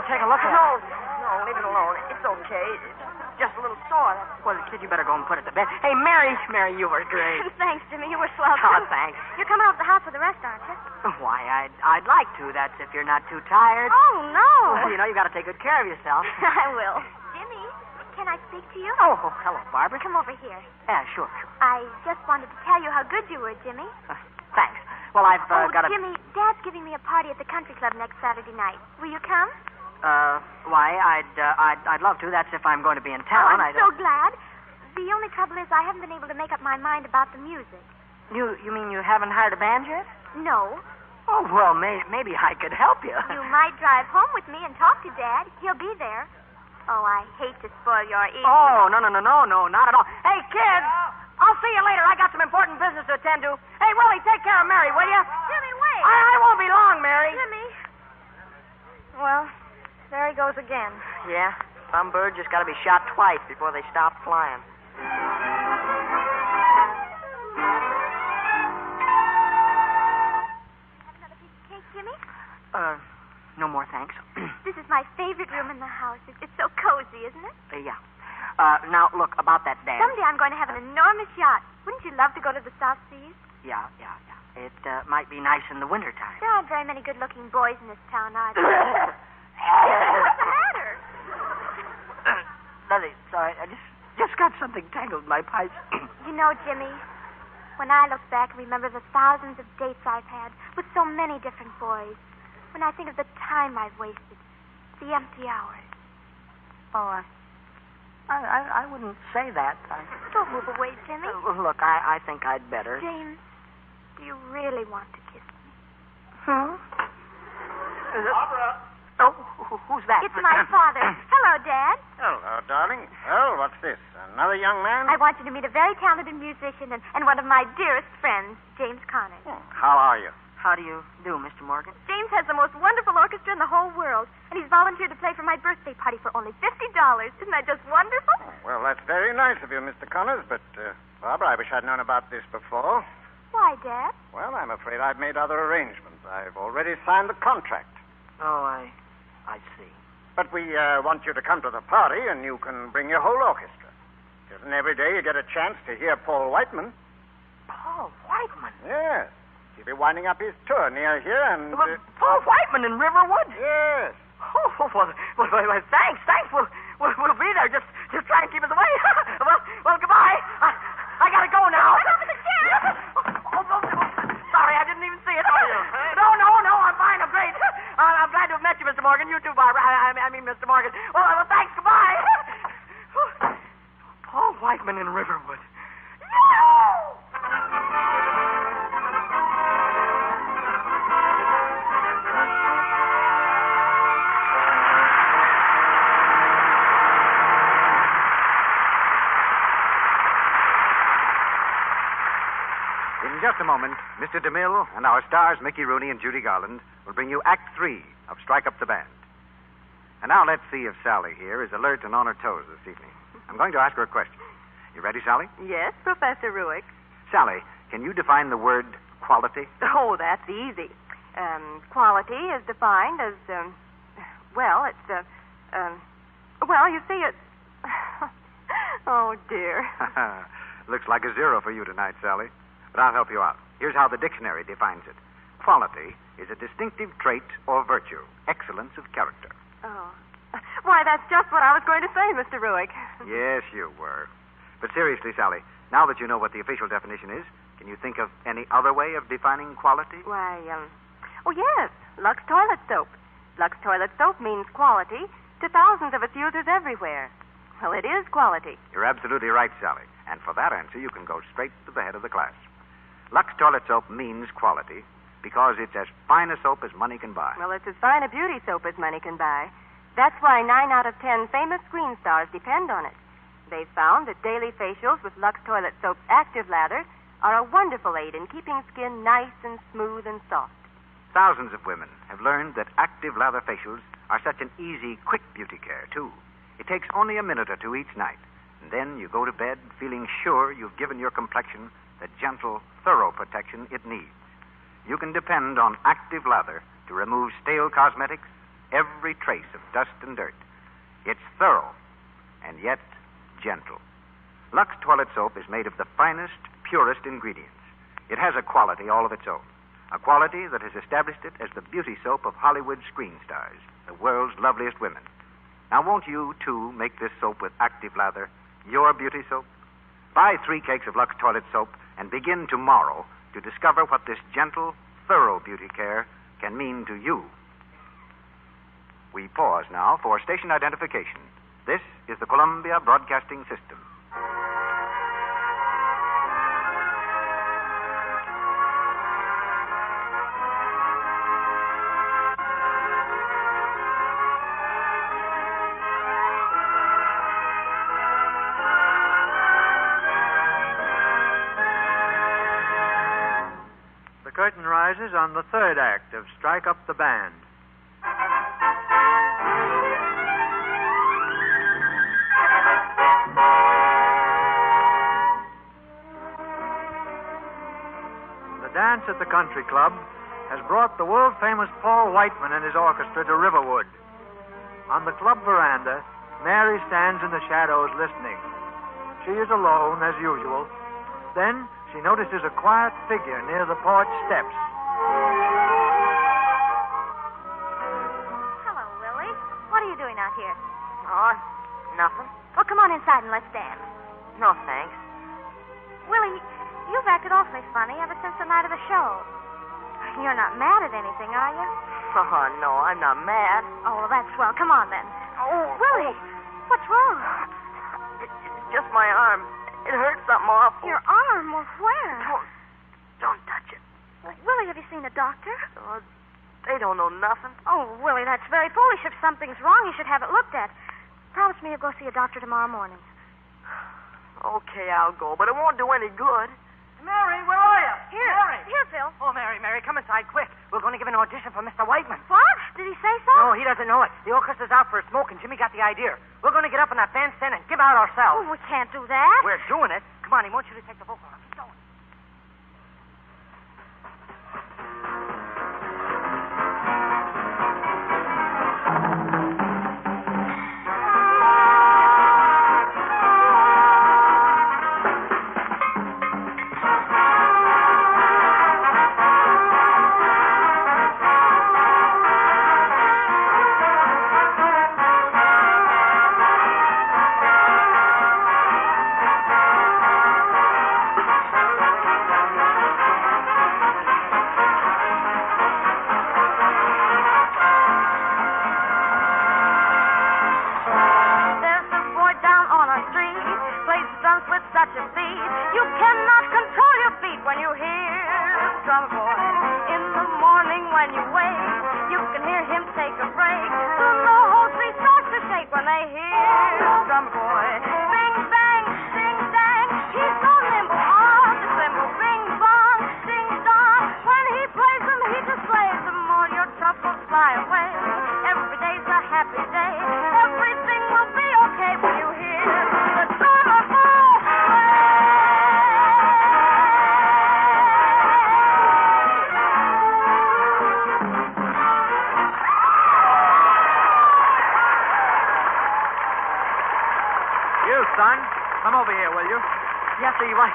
Take a look at it. No, leave it alone. It's okay. It's just a little sore. Well, kid, you better go and put it to bed. Hey, Mary, you were great. Thanks, Jimmy. You were swell, too. Oh, thanks. You're coming over to the house with the rest, aren't you? Why, I'd like to. That's if you're not too tired. Oh, no. Well, you got to take good care of yourself. I will. Jimmy, can I speak to you? Oh, hello, Barbara. Come over here. Yeah, sure. I just wanted to tell you how good you were, Jimmy. Thanks. Well, I've got a... Jimmy, Dad's giving me a party at the country club next Saturday night. Will you come? Why, I'd love to. That's if I'm going to be in town. I'm so glad. The only trouble is I haven't been able to make up my mind about the music. You mean you haven't hired a band yet? No. Oh, well, maybe I could help you. You might drive home with me and talk to Dad. He'll be there. Oh, I hate to spoil your evening. Oh, no, not at all. Hey, kids, I'll see you later. I got some important business to attend to. Hey, Willie, take care of Mary, will you? Jimmy, wait. I won't be long, Mary. Jimmy. Well, there he goes again. Yeah, some bird just got to be shot twice before they stop flying. Jimmy? No more thanks. This is my favorite room in the house. It's so cozy, isn't it? Yeah. Now, look, about that dance. Someday I'm going to have an enormous yacht. Wouldn't you love to go to the South Seas? Yeah. It might be nice in the wintertime. There aren't very many good-looking boys in this town, are there? What's the matter? Nothing. Sorry, I just got something tangled in my pipes. You know, Jimmy, when I look back and remember the thousands of dates I've had with so many different boys, when I think of the time I've wasted, the empty hours. Oh, I wouldn't say that. Don't move away, Jimmy. Look, I think I'd better. James, do you really want to kiss me? Barbara! Oh, who's that? It's my father. Hello, Dad. Hello, darling. Well, what's this? Another young man? I want you to meet a very talented musician and one of my dearest friends, James Connors. How are you? How do you do, Mr. Morgan? James has the most wonderful orchestra in the whole world, and he's volunteered to play for my birthday party for only $50. Isn't that just wonderful? Well, that's very nice of you, Mr. Connors, but, Barbara, I wish I'd known about this before. Why, Dad? Well, I'm afraid I've made other arrangements. I've already signed the contract. Oh, I see. But we want you to come to the party, and you can bring your whole orchestra. It isn't every day you get a chance to hear Paul Whiteman. Paul Whiteman? Yes. He'll be winding up his tour near here, and... Paul Whiteman in Riverwood? Yes. Oh, well, thanks. We'll be there. Just try and keep us away. well, goodbye. I gotta go now. Sorry, I didn't even see it. No, I'm fine. I'm great. I'm glad to have met you, Mr. Morgan. You too, Barbara. I mean, Mr. Morgan. Well, thanks. Goodbye. Paul Whiteman in Riverwood. No! In just a moment, Mr. DeMille and our stars, Mickey Rooney and Judy Garland, will bring you Act 3 of Strike Up the Band. And now let's see if Sally here is alert and on her toes this evening. I'm going to ask her a question. You ready, Sally? Yes, Professor Ruick. Sally, can you define the word quality? Oh, that's easy. Quality is defined as, well, you see, it's... Oh, dear. Looks like a zero for you tonight, Sally. But I'll help you out. Here's how the dictionary defines it. Quality is a distinctive trait or virtue, excellence of character. Oh. Why, that's just what I was going to say, Mr. Ruick. Yes, you were. But seriously, Sally, now that you know what the official definition is, can you think of any other way of defining quality? Why, oh, yes, Lux Toilet Soap. Lux Toilet Soap means quality to thousands of its users everywhere. Well, it is quality. You're absolutely right, Sally. And for that answer, you can go straight to the head of the class. Lux Toilet Soap means quality because it's as fine a soap as money can buy. Well, it's as fine a beauty soap as money can buy. That's why 9 out of 10 famous screen stars depend on it. They've found that daily facials with Lux Toilet Soap's active lather are a wonderful aid in keeping skin nice and smooth and soft. Thousands of women have learned that active lather facials are such an easy, quick beauty care, too. It takes only a minute or two each night, and then you go to bed feeling sure you've given your complexion the gentle, thorough protection it needs. You can depend on active lather to remove stale cosmetics, every trace of dust and dirt. It's thorough, and yet gentle. Lux Toilet Soap is made of the finest, purest ingredients. It has a quality all of its own, a quality that has established it as the beauty soap of Hollywood screen stars, the world's loveliest women. Now, won't you, too, make this soap with active lather your beauty soap? Buy 3 cakes of Lux Toilet Soap and begin tomorrow to discover what this gentle, thorough beauty care can mean to you. We pause now for station identification. This is the Columbia Broadcasting System. prizes on the third act of Strike Up the Band. The dance at the country club has brought the world-famous Paul Whiteman and his orchestra to Riverwood. On the club veranda, Mary stands in the shadows listening. She is alone, as usual. Then she notices a quiet figure near the porch steps. Hello, Willie. What are you doing out here? Oh, nothing. Well, come on inside and let's dance. No, thanks. Willie, you've acted awfully funny ever since the night of the show. You're not mad at anything, are you? Oh, no, I'm not mad. Oh, well, that's swell. Come on, then. Oh, Willie, what's wrong? It's just my arm. It hurts something awful. Your arm? Well, where? Don't touch it. Willie, have you seen a doctor? Oh, they don't know nothing. Oh, Willie, that's very foolish. If something's wrong, you should have it looked at. Promise me you'll go see a doctor tomorrow morning. Okay, I'll go, but it won't do any good. Mary, where are you? Here, Phil. Oh, Mary, come inside quick. We're going to give an audition for Mr. Whiteman. What? Did he say so? No, he doesn't know it. The orchestra's out for a smoke, and Jimmy got the idea. We're going to get up in that bandstand and give out ourselves. Oh, we can't do that. We're doing it. Come on, he wants you to take the vocal. Keep going.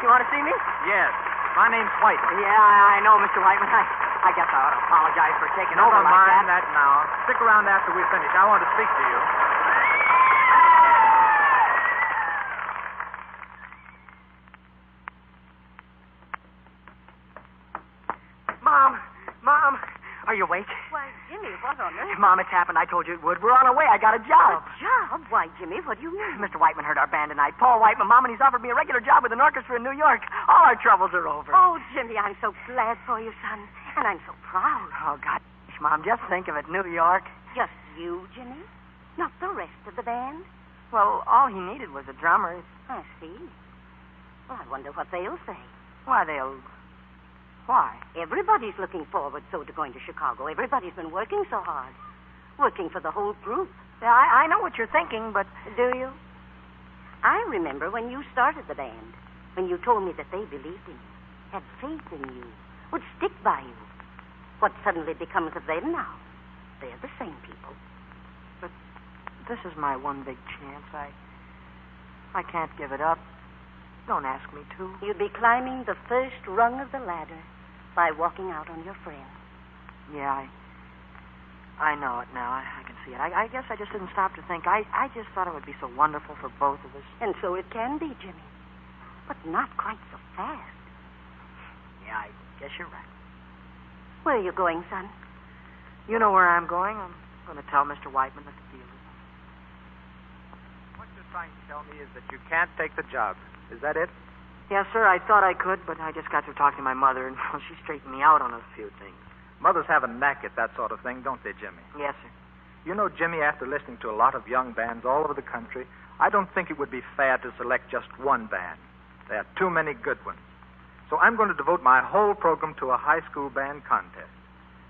You want to see me? Yes. My name's Whiteman. Yeah, I know, Mr. Whiteman. I guess I ought to apologize for taking over Don't like mind that now. Stick around after we finish. I want to speak to you. Mom, are you awake? Why, Jimmy, what on earth? Mom, it's happened. I told you it would. We're on our way. I got a job. A job? Why, Jimmy, what do you mean? Mr. Whiteman heard our band tonight. Paul Whiteman, Mom, and he's offered me a regular job with an orchestra in New York. All our troubles are over. Oh, Jimmy, I'm so glad for you, son. And I'm so proud. Oh, God, Mom, just think of it. New York. Just you, Jimmy? Not the rest of the band? Well, all he needed was a drummer. I see. Well, I wonder what they'll say. Why? Everybody's looking forward so to going to Chicago. Everybody's been working so hard. Working for the whole group. Yeah, I know what you're thinking, but... Do you? I remember when you started the band, when you told me that they believed in you, had faith in you, would stick by you. What suddenly becomes of them now? They're the same people. But this is my one big chance. I can't give it up. Don't ask me to. You'd be climbing the first rung of the ladder by walking out on your friends. Yeah, I know it now. I can see it. I guess I just didn't stop to think. I just thought it would be so wonderful for both of us. And so it can be, Jimmy. But not quite so fast. Yeah, I guess you're right. Where are you going, son? You know where I'm going. I'm going to tell Mr. Whiteman that the deal is done. What you're trying to tell me is that you can't take the job. Is that it? Yes, sir. I thought I could, but I just got through talking to my mother, and she straightened me out on a few things. Mothers have a knack at that sort of thing, don't they, Jimmy? Yes, sir. You know, Jimmy, after listening to a lot of young bands all over the country, I don't think it would be fair to select just one band. There are too many good ones. So I'm going to devote my whole program to a high school band contest.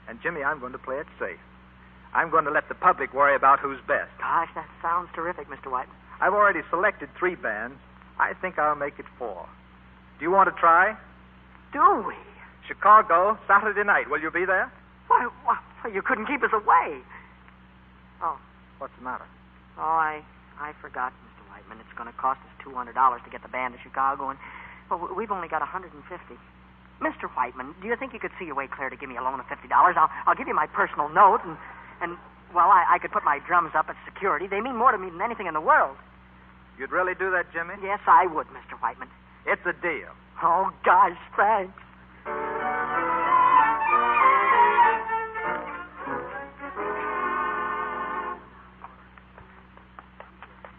And, Jimmy, I'm going to play it safe. I'm going to let the public worry about who's best. Gosh, that sounds terrific, Mr. Whiteman. I've already selected 3 bands. I think I'll make it 4. Do you want to try? Do we? Chicago, Saturday night. Will you be there? Why, you couldn't keep us away. Oh. What's the matter? Oh, I forgot, Mr. Whiteman. It's going to cost us $200 to get the band to Chicago, and we've only got $150. Mr. Whiteman, do you think you could see your way clear to give me a loan of $50? I'll give you my personal note, and well, I could put my drums up as security. They mean more to me than anything in the world. You'd really do that, Jimmy? Yes, I would, Mr. Whiteman. It's a deal. Oh, gosh, thanks.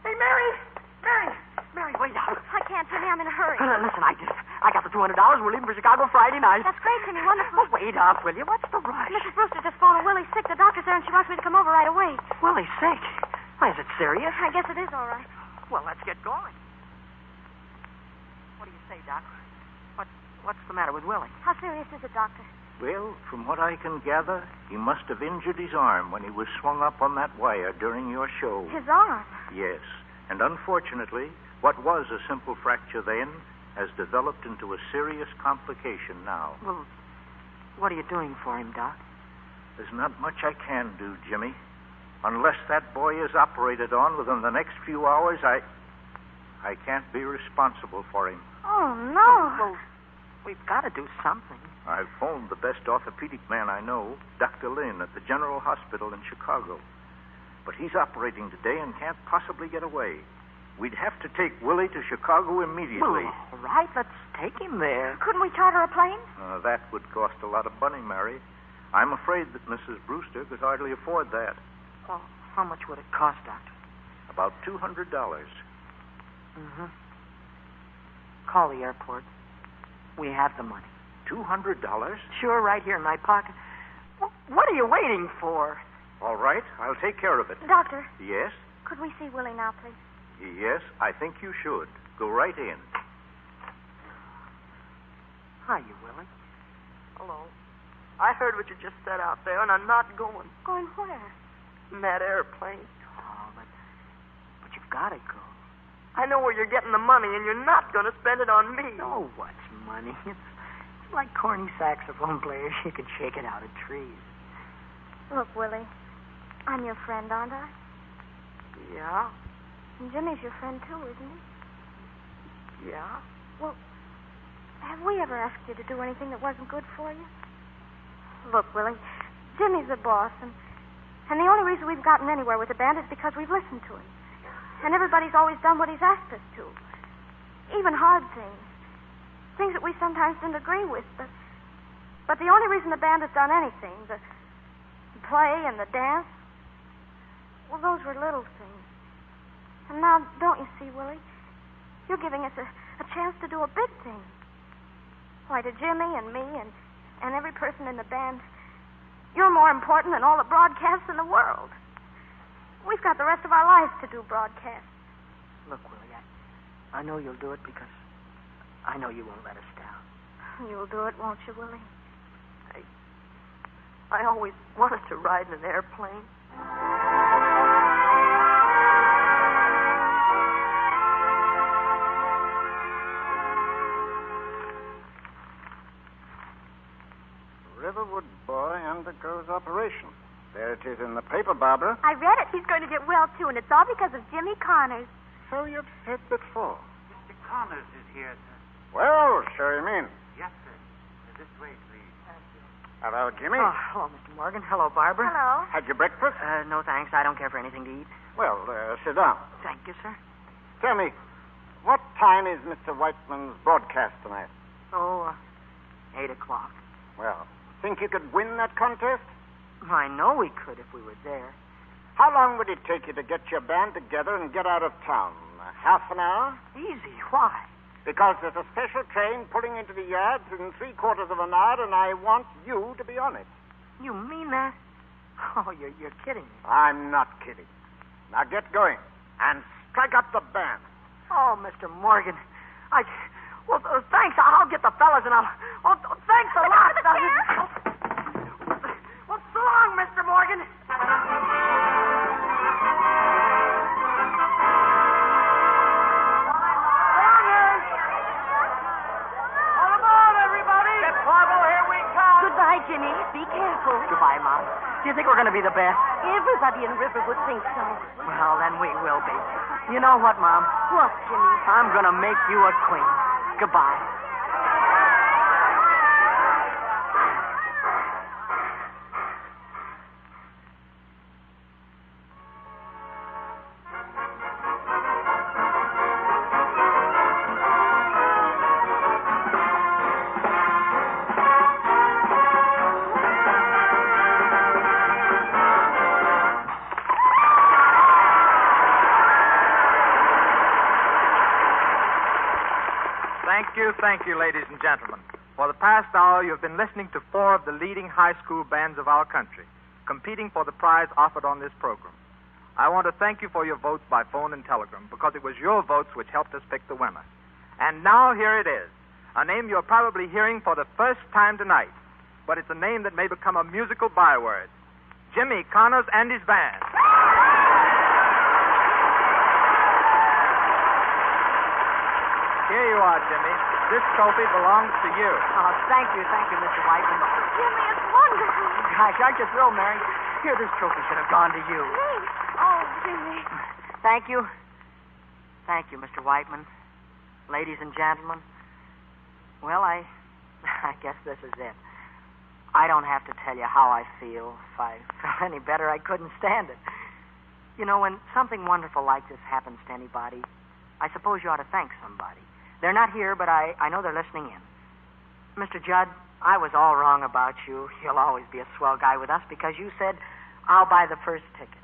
Hey, Mary, wait up. I can't, Jimmy. I'm in a hurry. Listen, I got the $200. We're leaving for Chicago Friday night. That's great, Jimmy. Wonderful. Oh, wait up, will you? What's the rush? Mrs. Brewster just phoned her. Willie's sick. The doctor's there, and she wants me to come over right away. Willie's sick? Why, is it serious? I guess it is all right. Well, let's get going. What do you say, Doc? What's the matter with Willie? How serious is it, Doctor? Well, from what I can gather, he must have injured his arm when he was swung up on that wire during your show. His arm? Yes. And unfortunately, what was a simple fracture then has developed into a serious complication now. Well, what are you doing for him, Doc? There's not much I can do, Jimmy. Unless that boy is operated on within the next few hours, I can't be responsible for him. Oh, no. Well, we've got to do something. I've phoned the best orthopedic man I know, Dr. Lynn, at the General Hospital in Chicago. But he's operating today and can't possibly get away. We'd have to take Willie to Chicago immediately. Well, all right, let's take him there. Couldn't we charter a plane? That would cost a lot of money, Mary. I'm afraid that Mrs. Brewster could hardly afford that. Well, how much would it cost, Doctor? About $200. Mm-hmm. Call the airport. We have the money. $200? Sure, right here in my pocket. What are you waiting for? All right, I'll take care of it. Doctor. Yes? Could we see Willie now, please? Yes, I think you should. Go right in. Hiya, Willie. Hello. I heard what you just said out there, and I'm not going. Going where? In that airplane. Oh, but you've got to go. I know where you're getting the money, and you're not going to spend it on me. Oh, what's money? It's like corny saxophone players. You can shake it out of trees. Look, Willie, I'm your friend, aren't I? Yeah? And Jimmy's your friend, too, isn't he? Yeah? Well, have we ever asked you to do anything that wasn't good for you? Look, Willie, Jimmy's the boss, and the only reason we've gotten anywhere with the band is because we've listened to him. And everybody's always done what he's asked us to. Even hard things. Things that we sometimes didn't agree with, but the only reason the band has done anything, the play and the dance, well, those were little things. And now, don't you see, Willie? You're giving us a chance to do a big thing. Why, to Jimmy and me and every person in the band, you're more important than all the broadcasts in the world. We've got the rest of our lives to do broadcasts. Look, Willie, I know you'll do it because I know you won't let us down. You'll do it, won't you, Willie? I always wanted to ride in an airplane. Riverwood boy undergoes operation. There it is in the paper, Barbara. I read it. He's going to get well, too, and it's all because of Jimmy Connors. So you've heard before. Mr. Connors is here, sir. Well, show him in. Yes, sir. This way, please. Hello, Jimmy. Oh, hello, Mr. Morgan. Hello, Barbara. Hello. Had your breakfast? No, thanks. I don't care for anything to eat. Well, sit down. Thank you, sir. Tell me, what time is Mr. Whiteman's broadcast tonight? Oh, 8 o'clock. Well, think you could win that contest? I know we could if we were there. How long would it take you to get your band together and get out of town? Half an hour? Easy. Why? Because there's a special train pulling into the yards in 3/4 of an hour, and I want you to be on it. You mean that? Oh, you're kidding me. I'm not kidding. Now get going and strike up the band. Oh, Mr. Morgan, Well, thanks. I'll get the fellas and I'll... Oh, thanks a lot. Well, so long, Mr. Morgan. Goodbye, Jimmy. Be careful. Goodbye, Mom. Do you think we're going to be the best? Everybody in Riverwood thinks so. Well, then we will be. You know what, Mom? What, Jimmy? I'm going to make you a queen. Goodbye. Thank you, ladies and gentlemen. For the past hour, you've been listening to 4 of the leading high school bands of our country, competing for the prize offered on this program. I want to thank you for your votes by phone and telegram, because it was your votes which helped us pick the winner. And now here it is, a name you're probably hearing for the first time tonight, but it's a name that may become a musical byword. Jimmy Connors and his band. Here you are, Jimmy. This trophy belongs to you. Oh, thank you, Mr. Whiteman. Jimmy, it's wonderful. Gosh, aren't you thrilled, Mary? Here, this trophy should have gone to you. Me? Oh, Jimmy. Thank you. Thank you, Mr. Whiteman. Ladies and gentlemen. Well, I guess this is it. I don't have to tell you how I feel. If I felt any better, I couldn't stand it. You know, when something wonderful like this happens to anybody, I suppose you ought to thank somebody. They're not here, but I know they're listening in. Mr. Judd, I was all wrong about you. You'll always be a swell guy with us because you said, I'll buy the first ticket.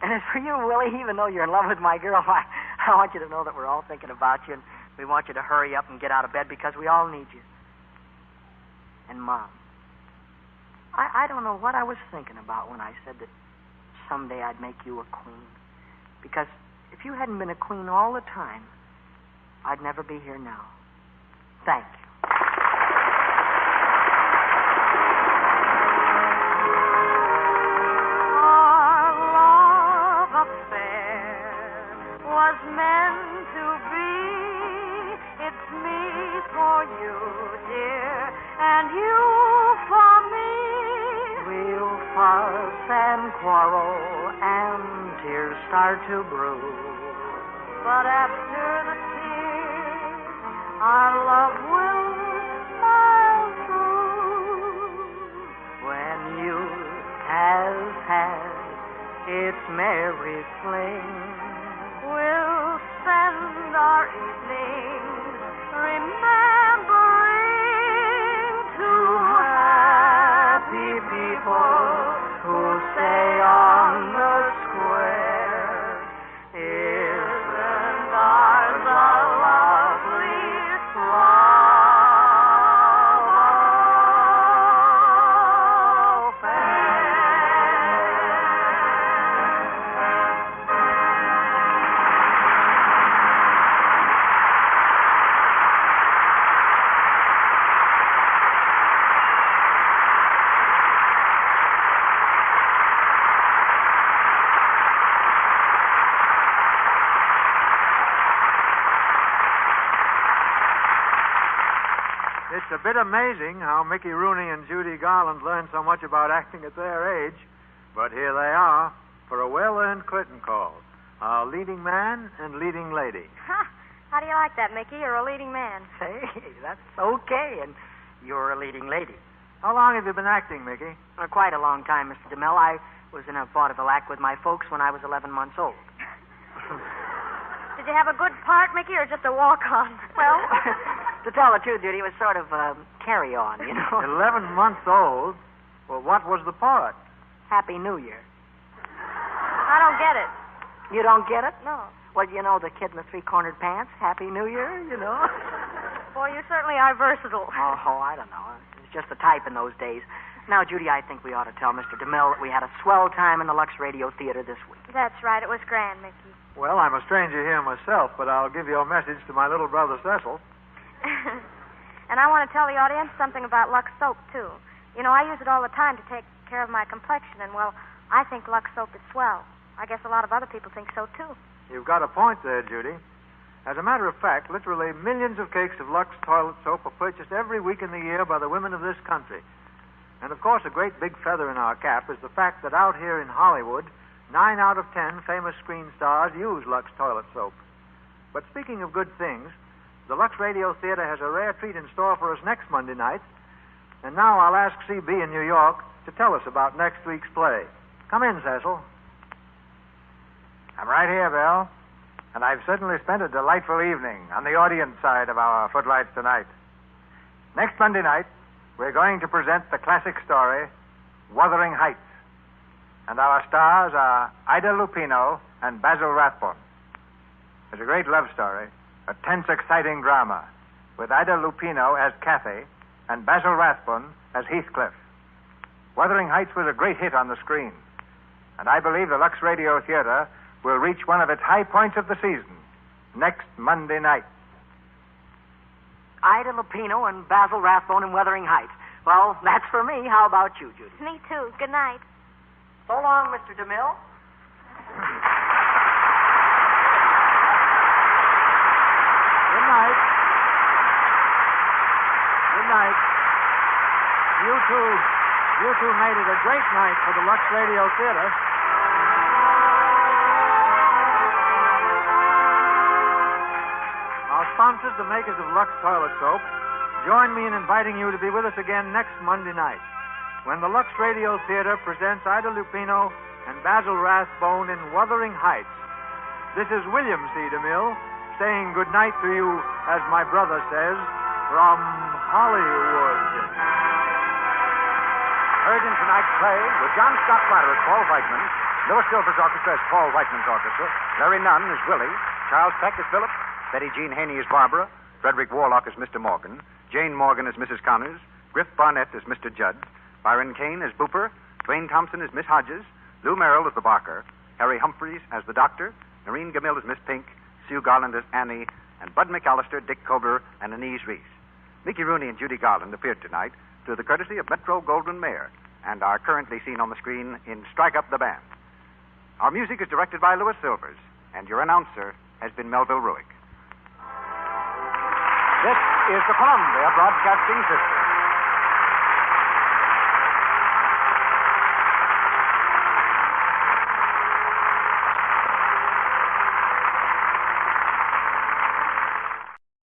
And as for you, Willie, even though you're in love with my girl, I want you to know that we're all thinking about you, and we want you to hurry up and get out of bed because we all need you. And, Mom, I don't know what I was thinking about when I said that someday I'd make you a queen. Because if you hadn't been a queen all the time, I'd never be here now. Thank you. Our love affair was meant to be. It's me for you, dear, and you for me. We'll fuss and quarrel and tears start to brew. But after the tears, our love will smile through. When youth has had its merry fling, we'll spend our evenings remembering two happy people who stay on the square. Isn't ours a lovely love It's a bit amazing how Mickey Rooney and Judy Garland learned so much about acting at their age. But here they are for a well-earned curtain call. Our leading man and leading lady. Ha! How do you like that, Mickey? You're a leading man. Hey, that's okay, and you're a leading lady. How long have you been acting, Mickey? Quite a long time, Mr. DeMille. I was in a vaudeville act with my folks when I was 11 months old. Did you have a good part, Mickey, or just a walk-on? Well, to tell the truth, Judy, it was sort of carry-on, you know. 11 months old? Well, what was the part? Happy New Year. I don't get it. You don't get it? No. Well, you know, the kid in the three-cornered pants, Happy New Year, you know. Boy, you certainly are versatile. Oh, I don't know. It was just the type in those days. Now, Judy, I think we ought to tell Mr. DeMille that we had a swell time in the Lux Radio Theatre this week. That's right. It was grand, Mickey. Well, I'm a stranger here myself, but I'll give your message to my little brother Cecil. And I want to tell the audience something about Lux soap, too. You know, I use it all the time to take care of my complexion, and, well, I think Lux soap is swell. I guess a lot of other people think so, too. You've got a point there, Judy. As a matter of fact, literally millions of cakes of Lux toilet soap are purchased every week in the year by the women of this country. And, of course, a great big feather in our cap is the fact that out here in Hollywood, 9 out of 10 famous screen stars use Lux toilet soap. But speaking of good things, the Lux Radio Theatre has a rare treat in store for us next Monday night. And now I'll ask CB in New York to tell us about next week's play. Come in, Cecil. I'm right here, Bill. And I've certainly spent a delightful evening on the audience side of our footlights tonight. Next Monday night, we're going to present the classic story, Wuthering Heights. And our stars are Ida Lupino and Basil Rathbone. It's a great love story, a tense, exciting drama, with Ida Lupino as Kathy and Basil Rathbone as Heathcliff. Wuthering Heights was a great hit on the screen, and I believe the Lux Radio Theatre will reach one of its high points of the season next Monday night. Ida Lupino and Basil Rathbone in Wuthering Heights. Well, that's for me. How about you, Judy? Me, too. Good night. So long, Mr. DeMille. Good night. Good night. You two made it a great night for the Lux Radio Theatre. Our sponsors, the makers of Lux Toilet Soap, join me in inviting you to be with us again next Monday night when the Lux Radio Theatre presents Ida Lupino and Basil Rathbone in Wuthering Heights. This is William C. DeMille saying good night to you, as my brother says, from Hollywood. Heard in tonight's play with John Scott Trotter as Paul Whiteman, Louis Silver's orchestra as Paul Whiteman's orchestra, Larry Nunn as Willie, Charles Peck as Philip, Betty Jean Haney as Barbara, Frederick Warlock as Mr. Morgan, Jane Morgan as Mrs. Connors, Griff Barnett as Mr. Judd, Byron Kane as Booper, Dwayne Thompson as Miss Hodges, Lou Merrill as the Barker, Harry Humphreys as the Doctor, Noreen DeMille as Miss Pink, Sue Garland as Annie, and Bud McAllister, Dick Cobler, and Anise Reese. Mickey Rooney and Judy Garland appeared tonight through the courtesy of Metro Goldwyn Mayer and are currently seen on the screen in Strike Up the Band. Our music is directed by Louis Silvers, and your announcer has been Melville Ruick. This is the Columbia Broadcasting System.